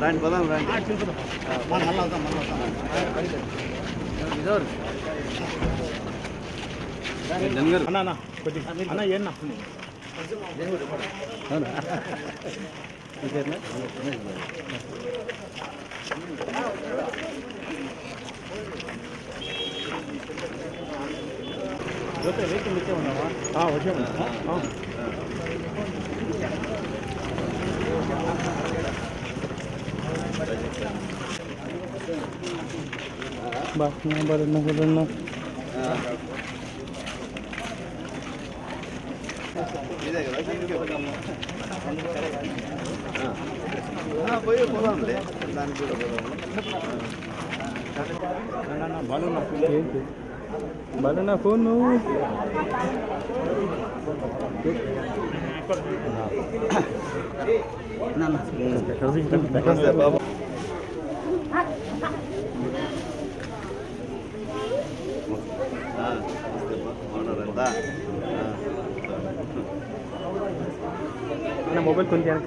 రండి పోదాం రండి అన్న కొద్దిగా అన్న ఏనా వచ్చే ఉన్నావా వచ్చాము బరున్నా పోయి పోదాంలే దానికి కూడా బాలున్నా ఫోన్ నువ్వు బాబు మొబైల్ కొంచెం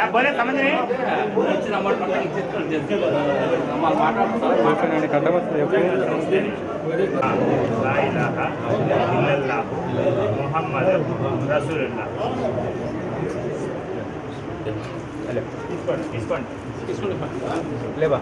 बोले समझ रहे मोहम्मद रसूलुल्लाह लेबा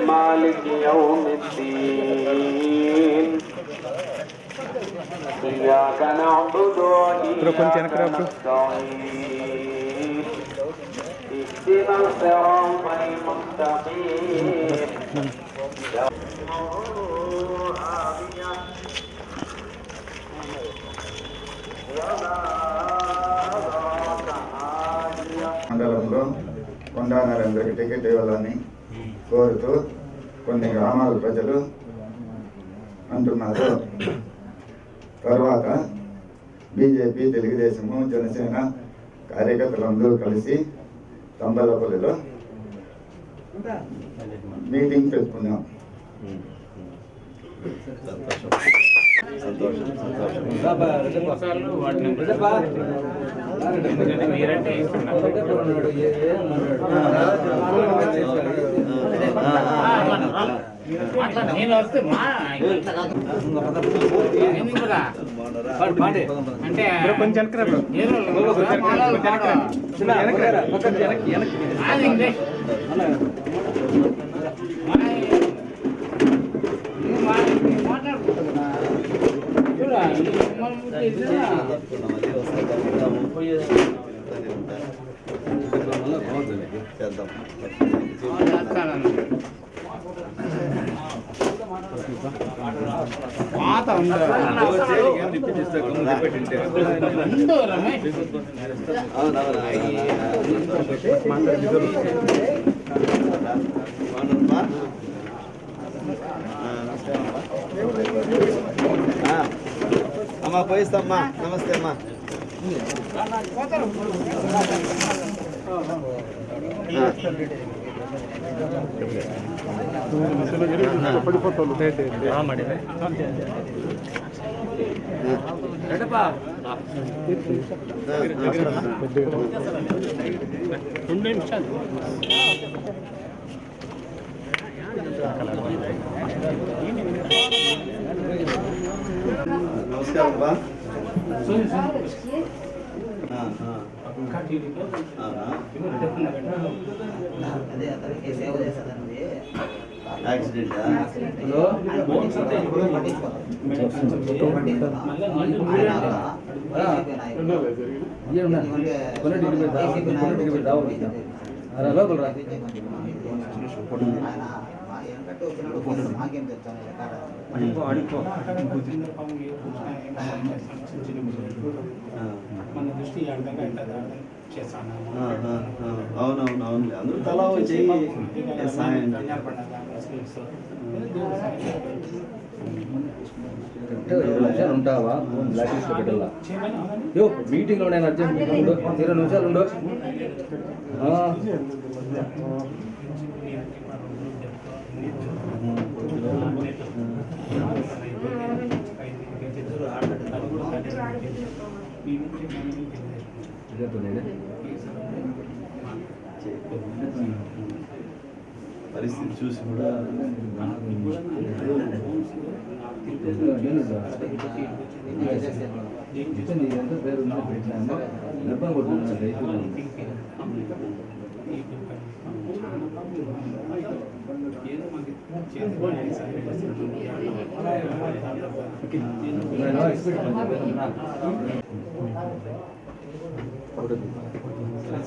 مالك يوم الدين إياك نعبد وإياك نستعين اهدنا الصراط المستقيم మండలంలో కొండా నరేంద్రకి టికెట్ ఇవ్వాలని కోరుతూ కొన్ని గ్రామాల ప్రజలు అంటున్నారు. తర్వాత బీజేపీ, తెలుగుదేశము, జనసేన కార్యకర్తలందరూ కలిసి తంబలపల్లిలో మీటింగ్ పెట్టుకున్నాం. నేను వస్తే అంటే కొంచెం పాత అమ్మా పోయిస్తామ్మా. నమస్తే అమ్మా. నమస్కారం అమ్మా. యాక్సిడెంటా? మన దృష్టి చేస్తాను. అవునవును అవునులే, అందరూ తలా వచ్చి సాయం ఉంటావా? బ్లాక్ లిస్ట్ లో పెట్టాలా? మీటింగ్ లో నేను అర్జెంట్ 20 నిమిషాలు ఉండు. పరిస్థితి చూసి కూడా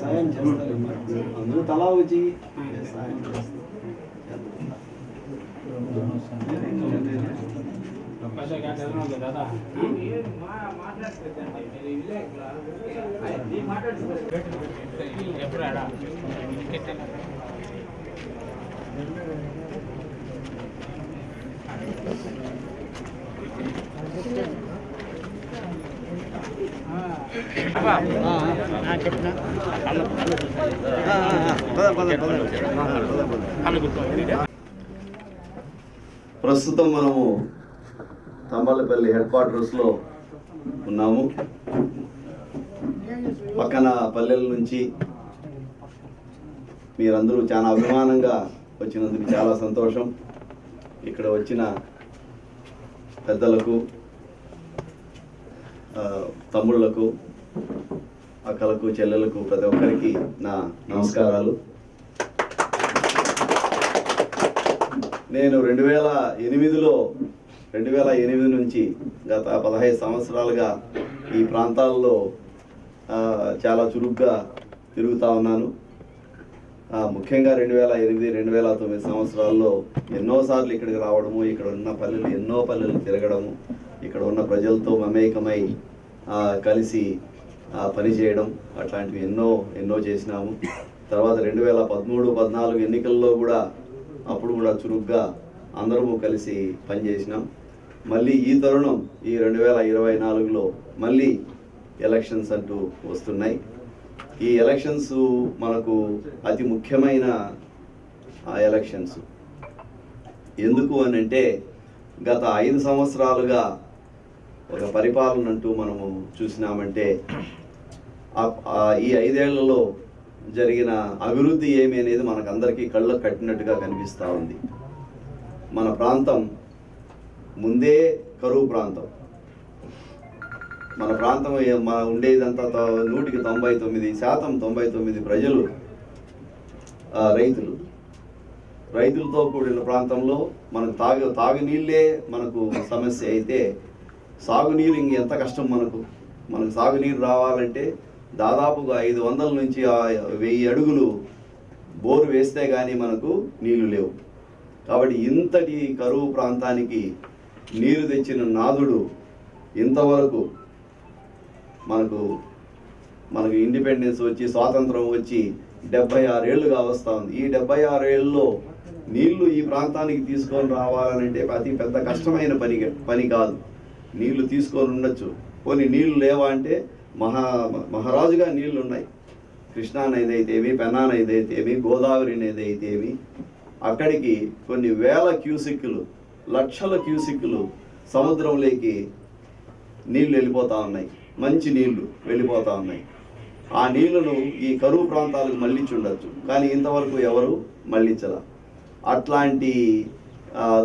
సాయం చేస్తారు. అందరూ తలా వచ్చి సాయం చేస్తారు. దాదా ఎప్పుడు చెప్పిన ప్రస్తుతం మనము తంబలపల్లి హెడ్ క్వార్టర్స్లో ఉన్నాము. పక్కన పల్లెల నుంచి మీరందరూ చాలా అభిమానంగా వచ్చినందుకు చాలా సంతోషం. ఇక్కడ వచ్చిన పెద్దలకు, తమ్ముళ్లకు, అక్కలకు, చెల్లెలకు ప్రతి ఒక్కరికి నా నమస్కారాలు. నేను 2008 నుంచి గత 15 సంవత్సరాలుగా ఈ ప్రాంతాల్లో చాలా చురుగ్గా తిరుగుతూ ఉన్నాను. ముఖ్యంగా 2008-2009 సంవత్సరాల్లో ఎన్నోసార్లు ఇక్కడికి రావడము, ఇక్కడ ఉన్న ఎన్నో పల్లెలు తిరగడము, ఇక్కడ ఉన్న ప్రజలతో మమేకమై కలిసి పని చేయడం, అట్లాంటివి ఎన్నో చేసినాము. తర్వాత 2013-14 ఎన్నికల్లో కూడా అప్పుడు కూడా చురుగ్గా అందరము కలిసి పనిచేసినాం. మళ్ళీ ఈ తరుణం ఈ 2024లో మళ్ళీ ఎలక్షన్స్ అంటూ వస్తున్నాయి. ఈ ఎలక్షన్స్ మనకు అతి ముఖ్యమైన ఎలక్షన్స్. ఎందుకు అని అంటే గత 5 సంవత్సరాలుగా ఒక పరిపాలన అంటూ మనము చూసినామంటే ఈ 5 ఏళ్లలో జరిగిన అభివృద్ధి ఏమి అనేది మనకందరికీ కళ్ళకు కట్టినట్టుగా కనిపిస్తూ ఉంది. మన ప్రాంతం ముందే కరువు ప్రాంతం. మన ప్రాంతం మన ఉండేదంతా 99% 99 ప్రజలు రైతులతో కూడిన ప్రాంతంలో మనకు తాగునీళ్ళే మనకు సమస్య అయితే సాగునీరు ఇంకెంత కష్టం. మనకు సాగునీరు రావాలంటే దాదాపుగా 500 నుంచి 1000 అడుగులు బోరు వేస్తే కానీ మనకు నీళ్లు లేవు. కాబట్టి ఇంతటి కరువు ప్రాంతానికి నీరు తెచ్చిన నాథుడు ఇంతవరకు మనకు ఇండిపెండెన్స్ వచ్చి స్వాతంత్రం వచ్చి 76 ఏళ్ళుగా వస్తూ ఉంది. ఈ 76 ఏళ్ళలో నీళ్లు ఈ ప్రాంతానికి తీసుకొని రావాలంటే అతి పెద్ద కష్టమైన పని కాదు. నీళ్లు తీసుకొని ఉండొచ్చు, కొన్ని నీళ్లు లేవా అంటే మహారాజుగా నీళ్లు ఉన్నాయి. కృష్ణా నది అయితేమి, పెన్నా నది అయితేమి, గోదావరి నది అయితేమి, అక్కడికి కొన్ని వేల క్యూసిక్కులు, లక్షల క్యూసిక్కులు సముద్రంలోకి నీళ్లు వెళ్ళిపోతూ ఉన్నాయి. మంచి నీళ్లు వెళ్ళిపోతూ ఉన్నాయి. ఆ నీళ్లను ఈ కరువు ప్రాంతాలకు మళ్ళించి ఉండొచ్చు, కానీ ఇంతవరకు ఎవరు మళ్ళించల. అట్లాంటి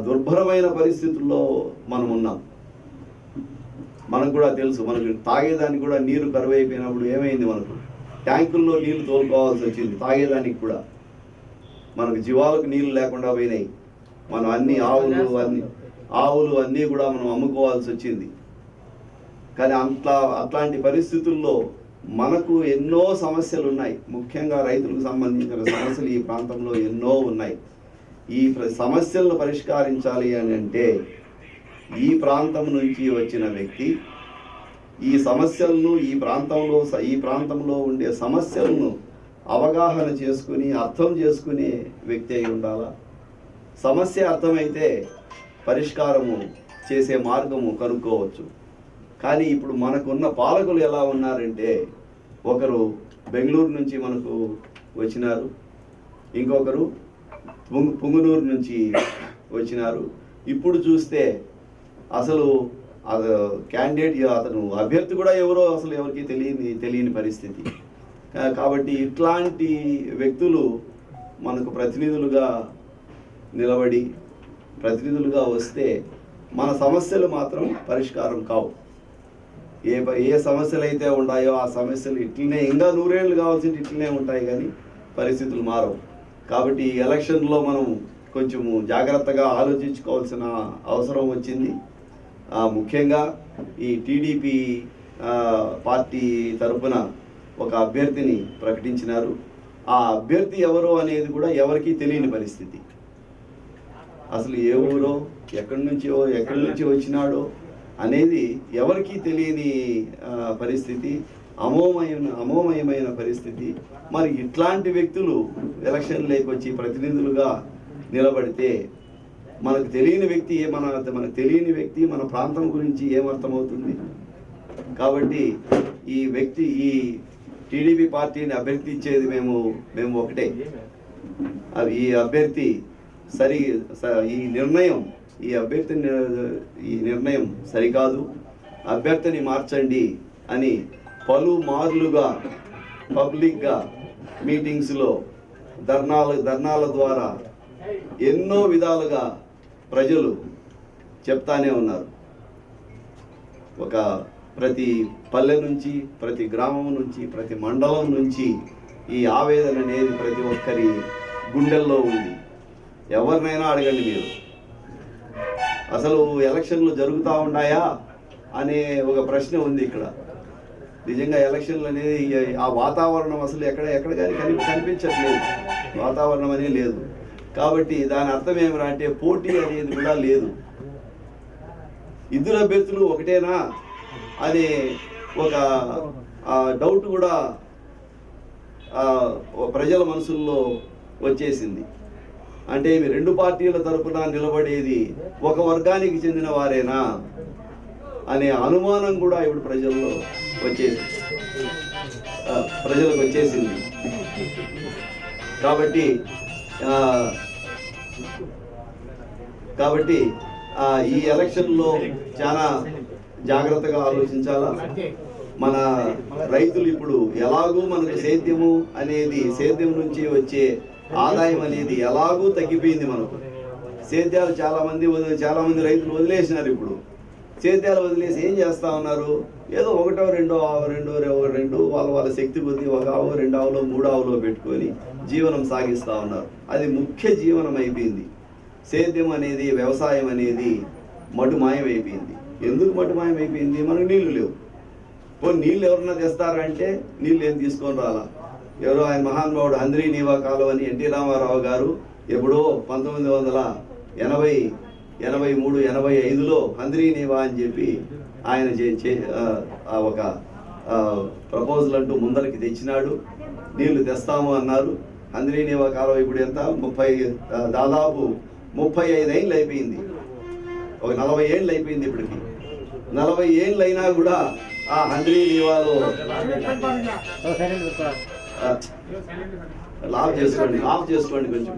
దుర్భరమైన పరిస్థితుల్లో మనం ఉన్నాం. మనకు కూడా తెలుసు, మనకు తాగేదానికి కూడా నీరు కరువు అయిపోయినప్పుడు ఏమైంది, మనకు ట్యాంకుల్లో నీళ్లు తోలుకోవాల్సి వచ్చింది. తాగేదానికి కూడా మనకు జీవాలకు నీళ్లు లేకుండా పోయినాయి. మనం ఆవులు అన్నీ కూడా మనం అమ్ముకోవాల్సి వచ్చింది. కానీ అట్లాంటి పరిస్థితుల్లో మనకు ఎన్నో సమస్యలు ఉన్నాయి. ముఖ్యంగా రైతులకు సంబంధించిన సమస్యలు ఈ ప్రాంతంలో ఎన్నో ఉన్నాయి. ఈ సమస్యలను పరిష్కరించాలి అని అంటే ఈ ప్రాంతం నుంచి వచ్చిన వ్యక్తి ఈ సమస్యలను ఈ ప్రాంతంలో ఉండే సమస్యలను అవగాహన చేసుకుని అర్థం చేసుకునే వ్యక్తి అయి ఉండాలా. సమస్య అర్థమైతే పరిష్కారము చేసే మార్గము కనుక్కోవచ్చు. కానీ ఇప్పుడు మనకున్న పాలకులు ఎలా ఉన్నారంటే, ఒకరు బెంగళూరు నుంచి మనకు వచ్చినారు, ఇంకొకరు పుంగనూరు నుంచి వచ్చినారు. ఇప్పుడు చూస్తే అసలు క్యాండిడేట్ అతను అభ్యర్థి కూడా ఎవరో అసలు ఎవరికి తెలియని పరిస్థితి. కాబట్టి ఇట్లాంటి వ్యక్తులు మనకు ప్రతినిధులుగా నిలబడి ప్రతినిధులుగా వస్తే మన సమస్యలు మాత్రం పరిష్కారం కావు. ఏ సమస్యలు అయితే ఉన్నాయో ఆ సమస్యలు ఇట్లనే ఇంకా 100 ఏళ్ళు కావాల్సింది ఇట్లనే ఉంటాయి, కానీ పరిస్థితులు మారవు. కాబట్టి ఈ ఎలక్షన్లో మనం కొంచెము జాగ్రత్తగా ఆలోచించుకోవాల్సిన అవసరం వచ్చింది. ముఖ్యంగా ఈ టీడీపీ పార్టీ తరఫున ఒక అభ్యర్థిని ప్రకటించినారు. ఆ అభ్యర్థి ఎవరో అనేది కూడా ఎవరికీ తెలియని పరిస్థితి. అసలు ఏ ఊరో ఎక్కడి నుంచి వచ్చినాడో అనేది ఎవరికీ తెలియని పరిస్థితి, అమోమయమైన పరిస్థితి. మరి ఇట్లాంటి వ్యక్తులు ఎలక్షన్లోకి వచ్చి ప్రతినిధులుగా నిలబడితే మనకు తెలియని వ్యక్తి మన ప్రాంతం గురించి ఏమర్థమవుతుంది? కాబట్టి ఈ టీడీపీ పార్టీని అభ్యర్థించేది మేము ఒకటే. ఈ అభ్యర్థి ఈ నిర్ణయం సరికాదు, అభ్యర్థిని మార్చండి అని పలుమార్లుగా పబ్లిక్గా మీటింగ్స్లో ధర్నాల ద్వారా ఎన్నో విధాలుగా ప్రజలు చెప్తానే ఉన్నారు. ప్రతి పల్లె నుంచి, ప్రతి గ్రామం నుంచి, ప్రతి మండలం నుంచి ఈ ఆవేదన అనేది ప్రతి ఒక్కరి గుండెల్లో ఉంది. ఎవరినైనా అడగండి మీరు, అసలు ఎలక్షన్లు జరుగుతూ ఉన్నాయా అనే ఒక ప్రశ్న ఉంది ఇక్కడ. నిజంగా ఎలక్షన్లు అనేది ఆ వాతావరణం అసలు ఎక్కడ కానీ కనిపించట్లేదు. వాతావరణం అనేది లేదు. కాబట్టి దాని అర్థం ఏమిరా అంటే పోటీ అనేది కూడా లేదు. ఇద్దరు అభ్యర్థులు ఒకటేనా అనే ఒక డౌట్ కూడా ప్రజల మనసుల్లో వచ్చేసింది. అంటే ఇవి రెండు పార్టీల తరపున నిలబడేది ఒక వర్గానికి చెందిన వారేనా అనే అనుమానం కూడా ఇప్పుడు ప్రజలకు వచ్చేసింది. కాబట్టి ఈ ఎలక్షన్లో చాలా జాగ్రత్తగా ఆలోచించాలా. మన రైతులు ఇప్పుడు ఎలాగూ మనకు సేద్యం నుంచి వచ్చే ఆదాయం అనేది ఎలాగూ తగ్గిపోయింది. మనకు సేద్యాలు చాలా మంది రైతులు వదిలేసినారు. ఇప్పుడు సేద్యాలు వదిలేసి ఏం చేస్తా ఉన్నారు, ఏదో ఒకటో రెండో వాళ్ళ శక్తి కొద్దీ ఒక ఆవు, 2 ఆవులో 3 ఆవులో పెట్టుకొని జీవనం సాగిస్తూ ఉన్నారు. అది ముఖ్య జీవనం అయిపోయింది. సేద్యం అనేది, వ్యవసాయం అనేది మటుమాయం అయిపోయింది. ఎందుకు మటుమాయం అయిపోయింది? మనకు నీళ్లు లేవు. నీళ్ళు ఎవరన్నా తెస్తారంటే నీళ్ళు ఏం తీసుకొని రాలా. ఎవరో ఆయన మహానుభావుడు హంద్రీ నీవా కాలువ అని ఎన్టీ రామారావు గారు ఎప్పుడో 1983-85లో హంద్రీ నీవా అని చెప్పి ఆయన ఒక ప్రపోజల్ అంటూ ముందరికి తెచ్చినాడు. నీళ్లు తెస్తాము అన్నారు. హంద్రీ నీవా కాలువ ఇప్పుడు ఎంత దాదాపు 35 ఏళ్ళు అయిపోయింది. ఒక 40 ఏళ్ళు అయిపోయింది. ఇప్పటికి 40 ఏళ్ళు అయినా కూడా ఆ హంద్రీ నీవాలో ఆఫ్ చేసుకోండి కొంచెం.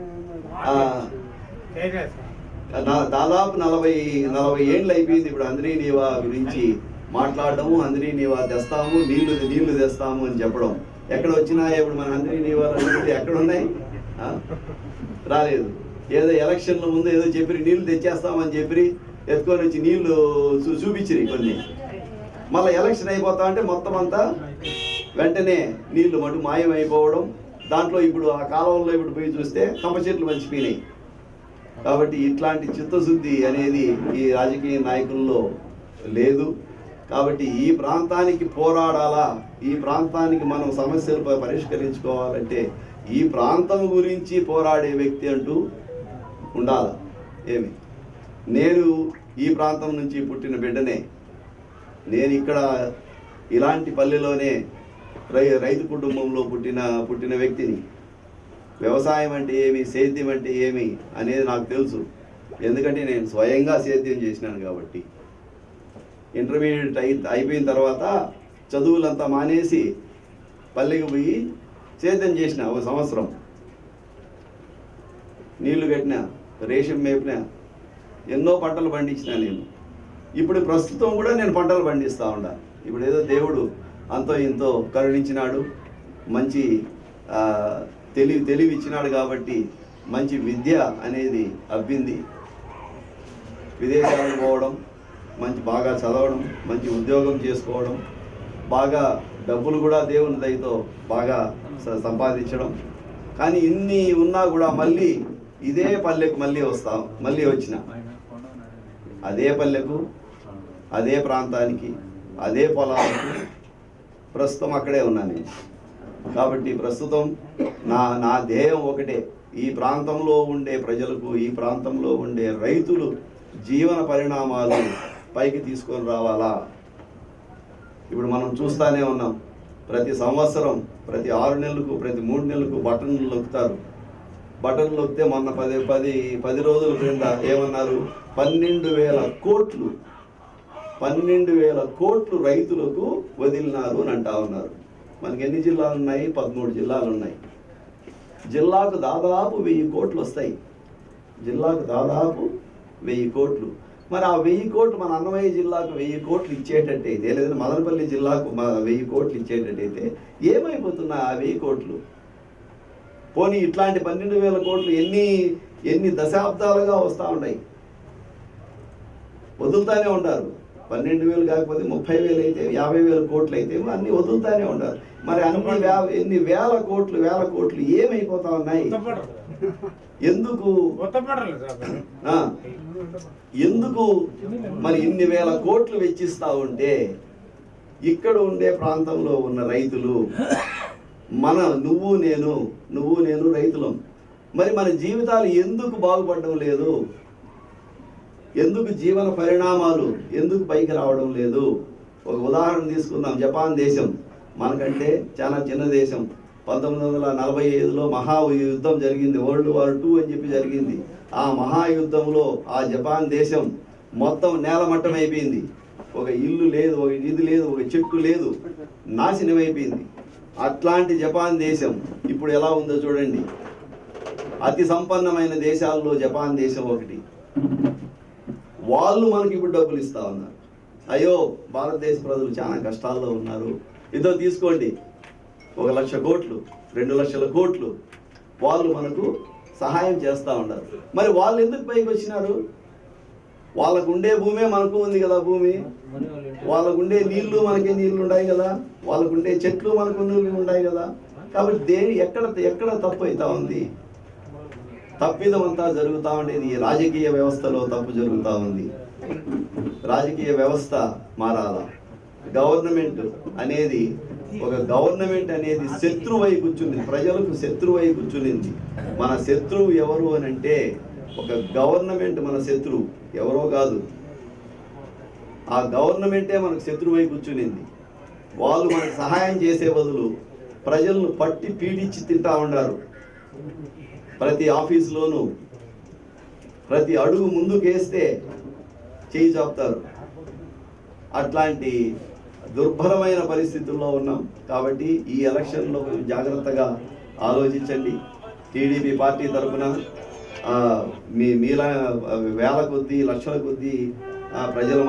దాదాపు 40 ఏళ్ళు అయిపోయింది ఇప్పుడు హంద్రీ నీవా గురించి మాట్లాడడము. హంద్రీ నీవా తెస్తాము, నీళ్లు తెస్తాము అని చెప్పడం. ఎక్కడ వచ్చినాయి ఇప్పుడు మన హంద్రీ నీవాలు ఎక్కడ ఉన్నాయి? రాలేదు. ఏదో ఎలక్షన్ల ముందు ఏదో చెప్పి నీళ్లు తెచ్చేస్తామని చెప్పి ఎత్తుకొని వచ్చి నీళ్లు చూపించిరి కొన్ని. మళ్ళీ ఎలక్షన్ అయిపోతా అంటే మొత్తం అంతా వెంటనే నీళ్లు మటు మాయం అయిపోవడం. దాంట్లో ఇప్పుడు ఆ కాలంలో ఇప్పుడు పోయి చూస్తే కంప చెట్లు మంచిపోయినాయి. కాబట్టి ఇట్లాంటి చిత్తశుద్ధి అనేది ఈ రాజకీయ నాయకుల్లో లేదు. కాబట్టి ఈ ప్రాంతానికి పోరాడాలా, ఈ ప్రాంతానికి మనం సమస్యలు పరిష్కరించుకోవాలంటే ఈ ప్రాంతం గురించి పోరాడే వ్యక్తి అంటూ ఉండాలి. నేను ఈ ప్రాంతం నుంచి పుట్టిన బిడ్డనే. నేను ఇక్కడ ఇలాంటి పల్లెలోనే రైతు కుటుంబంలో పుట్టిన వ్యక్తిని. వ్యవసాయం అంటే ఏమి, సేద్యం అంటే ఏమి అనేది నాకు తెలుసు. ఎందుకంటే నేను స్వయంగా సేద్యం చేసినాను కాబట్టి. ఇంటర్మీడియట్ అయిపోయిన తర్వాత చదువులంతా మానేసి పల్లెకి పోయి సేద్యం చేసిన. 1 సంవత్సరం నీళ్లు కట్టినా, రేషన్ మేపినా, ఎన్నో పంటలు పండించిన నేను. ఇప్పుడు ప్రస్తుతం కూడా నేను పంటలు పండిస్తూ ఉండా. ఇప్పుడు ఏదో దేవుడు అంతో ఇంతో కరుణించినాడు, మంచి తెలివి ఇచ్చినాడు కాబట్టి మంచి విద్య అనేది అబ్బింది. విదేశాలకు పోవడం, బాగా చదవడం, మంచి ఉద్యోగం చేసుకోవడం, బాగా డబ్బులు కూడా దేవుని దయతో బాగా సంపాదించడం. కానీ ఇన్ని ఉన్నా కూడా మళ్ళీ ఇదే పల్లెకు మళ్ళీ వచ్చిన అదే పల్లెకు, అదే ప్రాంతానికి, అదే పొలాలకు ప్రస్తుతం అక్కడే ఉన్నాను నేను. కాబట్టి ప్రస్తుతం నా ధ్యేయం ఒకటే, ఈ ప్రాంతంలో ఉండే ప్రజలకు, ఈ ప్రాంతంలో ఉండే రైతులు జీవన పరిణామాలు పైకి తీసుకొని రావాలా. ఇప్పుడు మనం చూస్తూనే ఉన్నాం, ప్రతి సంవత్సరం, ప్రతి 6 నెలలకు, ప్రతి 3 నెలలకు బటన్లు నొక్కుతారు. బటన్లు నొక్కితే మొన్న 10 రోజుల క్రింద ఏమన్నారు, 12,000 కోట్లు రైతులకు వదిలినారు అని అంటా ఉన్నారు. మనకి ఎన్ని జిల్లాలు ఉన్నాయి? 13 జిల్లాలు ఉన్నాయి. జిల్లాకు దాదాపు 1000 కోట్లు వస్తాయి. జిల్లాకు దాదాపు 1000 కోట్లు. మరి ఆ 1000 కోట్లు మన అన్నమయ్య జిల్లాకు 1000 కోట్లు ఇచ్చేటట్టయితే, లేదా మదనపల్లి జిల్లాకు 1000 కోట్లు ఇచ్చేటట్టయితే ఏమైపోతున్నాయి ఆ 1000 కోట్లు? పోనీ ఇట్లాంటి 12,000 కోట్లు ఎన్ని దశాబ్దాలుగా వస్తూ ఉన్నాయి, వదులుతానే ఉంటారు. 12,000 కాకపోతే 30,000 అయితే, 50,000 కోట్లు అయితే అన్ని వదులుతానే ఉంటారు. మరి ఎన్ని వేల కోట్లు ఏమైపోతా ఉన్నాయి? ఎందుకు మరి ఇన్ని వేల కోట్లు వెచ్చిస్తా ఉంటే ఇక్కడ ఉండే ప్రాంతంలో ఉన్న రైతులు, నువ్వు నేను రైతులం, మరి మన జీవితాలు ఎందుకు బాగుపడడం లేదు? ఎందుకు జీవన పరిణామాలు ఎందుకు పైకి రావడం లేదు? ఒక ఉదాహరణ తీసుకుందాం. జపాన్ దేశం మనకంటే చాలా చిన్న దేశం. 1945లో మహాయుద్ధం జరిగింది, వరల్డ్ వార్ 2 అని చెప్పి జరిగింది. ఆ మహాయుద్ధంలో ఆ జపాన్ దేశం మొత్తం నేలమట్టం అయిపోయింది. ఒక ఇల్లు లేదు, ఒక ఇది లేదు, ఒక చెట్టు లేదు, నాశనం అయిపోయింది. అట్లాంటి జపాన్ దేశం ఇప్పుడు ఎలా ఉందో చూడండి. అతి సంపన్నమైన దేశాల్లో జపాన్ దేశం ఒకటి. వాళ్ళు మనకి ఇప్పుడు డబ్బులు ఇస్తా ఉన్నారు. అయ్యో భారతదేశ ప్రజలు చాలా కష్టాల్లో ఉన్నారు, ఇదో తీసుకోండి 1,00,000 కోట్లు 2 లక్షల కోట్లు వాళ్ళు మనకు సహాయం చేస్తూ ఉన్నారు. మరి వాళ్ళు ఎందుకు పైకి వచ్చినారు? వాళ్ళకు ఉండే భూమే మనకు ఉంది కదా భూమి, వాళ్ళకు ఉండే నీళ్లు మనకి నీళ్లు ఉన్నాయి కదా, వాళ్ళకు ఉండే చెట్లు మనకు ఉన్నాయి కదా. కాబట్టి ఎక్కడ తప్పు అవుతా ఉంది? తప్పిదం అంతా జరుగుతూ ఉండేది ఈ రాజకీయ వ్యవస్థలో తప్పు జరుగుతూ ఉంది. రాజకీయ వ్యవస్థ మారాల. గవర్నమెంట్ అనేది శత్రువై కూర్చుంది, ప్రజలకు శత్రువై కూర్చునింది. మన శత్రువు ఎవరు అని అంటే ఒక గవర్నమెంట్ మన శత్రువు, ఎవరో కాదు. ఆ గవర్నమెంటే మనకు శత్రువై కూర్చునింది. వాళ్ళు మనకు సహాయం చేసే బదులు ప్రజలను పట్టి పీడించి తింటా ఉన్నారు. ప్రతి ఆఫీసులోనూ ప్రతి అడుగు ముందుకేస్తే చేయి చాపుతారు. అట్లాంటి దుర్భరమైన పరిస్థితుల్లో ఉన్నాం. కాబట్టి ఈ ఎలక్షన్లో జాగ్రత్తగా ఆలోచించండి. టీడీపీ పార్టీ తరఫున మీలా వేల కొద్దీ లక్షల కొద్దీ ప్రజల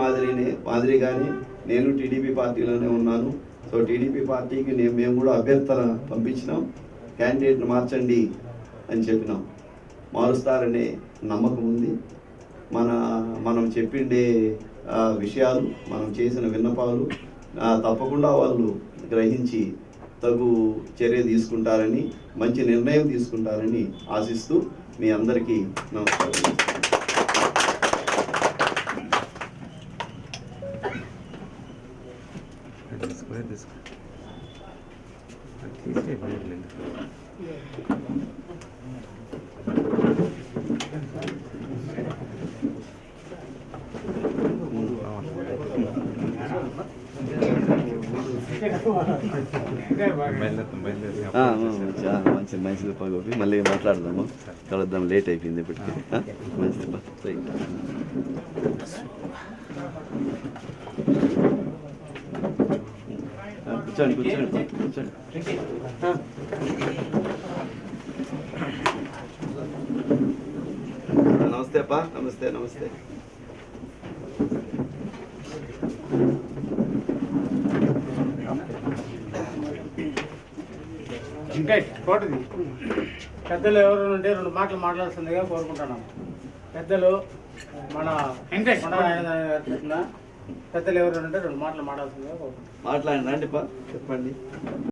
మాదిరిగానే నేను టీడీపీ పార్టీలోనే ఉన్నాను. సో టీడీపీ పార్టీకి మేము కూడా అభ్యర్థన పంపించినాం, క్యాండిడేట్ని మార్చండి అని చెప్పినాం. మారుస్తారనే నమ్మకం ఉంది. మనం చెప్పిండే విషయాలు, మనం చేసిన విన్నపాలు తప్పకుండా వాళ్ళు గ్రహించి తగు చర్య తీసుకుంటారని, మంచి నిర్ణయం తీసుకుంటారని ఆశిస్తూ మీ అందరికీ నమస్కారం. మంచిది పగోపి మళ్ళీ మాట్లాడదాము, కలుద్దాం. లేట్ అయిపోయింది ఇప్పటికి. మంచిది. కూర్చోండి. నమస్తే అప్పా. నమస్తే. పెద్దలు ఎవరు ఉంటే 2 మాటలు మాట్లాడుతుందిగా కోరుకుంటున్నాం. పెద్దలు మన పెద్దలు ఎవరు ఉంటే 2 మాటలు మాట్లాడుతుందిగా కోరుకుంటున్నాం. మాట్లాడండి, చెప్పండి.